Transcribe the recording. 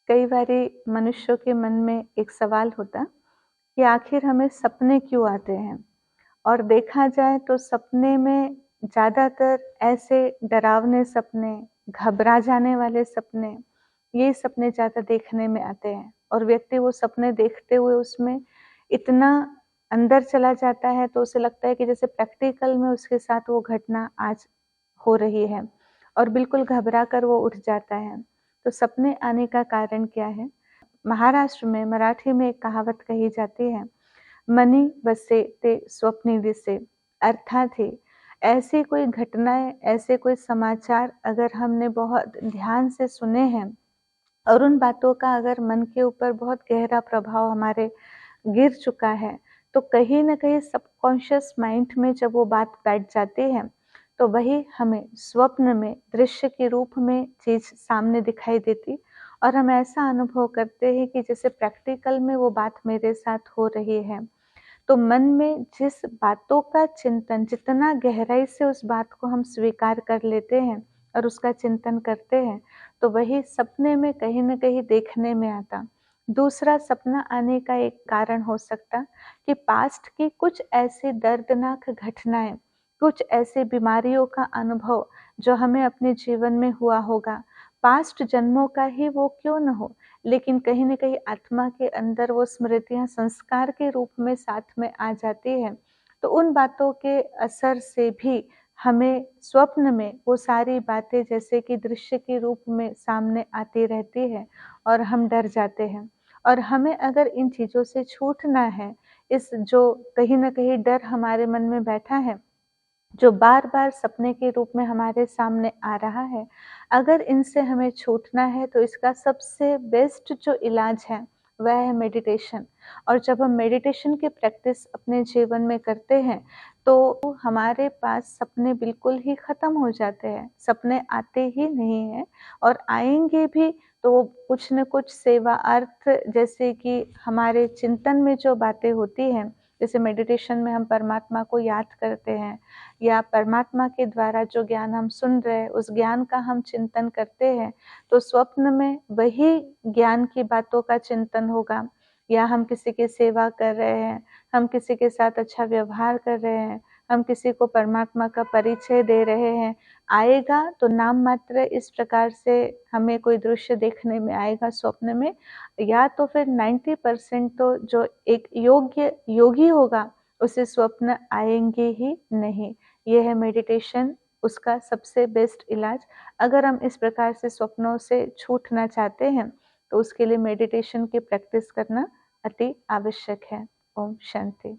कई बारी मनुष्यों के मन में एक सवाल होता कि आखिर हमें सपने क्यों आते हैं। और देखा जाए तो सपने में ज़्यादातर ऐसे डरावने सपने, घबरा जाने वाले सपने, ये सपने ज़्यादा देखने में आते हैं और व्यक्ति वो सपने देखते हुए उसमें इतना अंदर चला जाता है तो उसे लगता है कि जैसे प्रैक्टिकल में उसके साथ वो घटना आज हो रही है और बिल्कुल घबरा कर वो उठ जाता है। तो सपने आने का कारण क्या है? महाराष्ट्र में मराठी में एक कहावत कही जाती है, मनी बसे ते स्वप्नी दिसे। अर्थात ही ऐसी कोई घटनाएँ, ऐसे कोई समाचार अगर हमने बहुत ध्यान से सुने हैं और उन बातों का अगर मन के ऊपर बहुत गहरा प्रभाव हमारे गिर चुका है, तो कहीं न कहीं सबकॉन्शियस माइंड में जब वो बात बैठ जाती है, तो वही हमें स्वप्न में दृश्य के रूप में चीज़ सामने दिखाई देती और हम ऐसा अनुभव करते हैं कि जैसे प्रैक्टिकल में वो बात मेरे साथ हो रही है। तो मन में जिस बातों का चिंतन जितना गहराई से उस बात को हम स्वीकार कर लेते हैं और उसका चिंतन करते हैं, तो वही सपने में कहीं न कहीं देखने में आता। दूसरा सपना आने का एक कारण हो सकता कि पास्ट की कुछ ऐसी दर्दनाक घटनाएँ, कुछ ऐसी बीमारियों का अनुभव जो हमें अपने जीवन में हुआ होगा, पास्ट जन्मों का ही वो क्यों न हो, लेकिन कहीं न कहीं आत्मा के अंदर वो स्मृतियाँ संस्कार के रूप में साथ में आ जाती हैं। तो उन बातों के असर से भी हमें स्वप्न में वो सारी बातें जैसे कि दृश्य के रूप में सामने आती रहती है और हम डर जाते हैं। और हमें अगर इन चीज़ों से छूटना है, इस जो कहीं न कहीं डर हमारे मन में बैठा है, जो बार-बार सपने के रूप में हमारे सामने आ रहा है, अगर इनसे हमें छूटना है तो इसका सबसे बेस्ट जो इलाज है, वह है मेडिटेशन। और जब हम मेडिटेशन की प्रैक्टिस अपने जीवन में करते हैं, तो हमारे पास सपने बिल्कुल ही ख़त्म हो जाते हैं। सपने आते ही नहीं हैं और आएँगे भी तो वो कुछ न कुछ सेवा अर्थ जैसे कि हमारे चिंतन में जो बातें होती हैं, जैसे मेडिटेशन में हम परमात्मा को याद करते हैं या परमात्मा के द्वारा जो ज्ञान हम सुन रहे हैं, उस ज्ञान का हम चिंतन करते हैं, तो स्वप्न में वही ज्ञान की बातों का चिंतन होगा या हम किसी की सेवा कर रहे हैं, हम किसी के साथ अच्छा व्यवहार कर रहे हैं, हम किसी को परमात्मा का परिचय दे रहे हैं, आएगा तो नाम मात्र इस प्रकार से हमें कोई दृश्य देखने में आएगा स्वप्न में या तो फिर 90% तो जो एक योग्य योगी होगा, उसे स्वप्न आएँगे ही नहीं। ये है मेडिटेशन, उसका सबसे बेस्ट इलाज। अगर हम इस प्रकार से स्वप्नों से छूटना चाहते हैं, तो उसके लिए मेडिटेशन की प्रैक्टिस करना अति आवश्यक है। ओम शांति।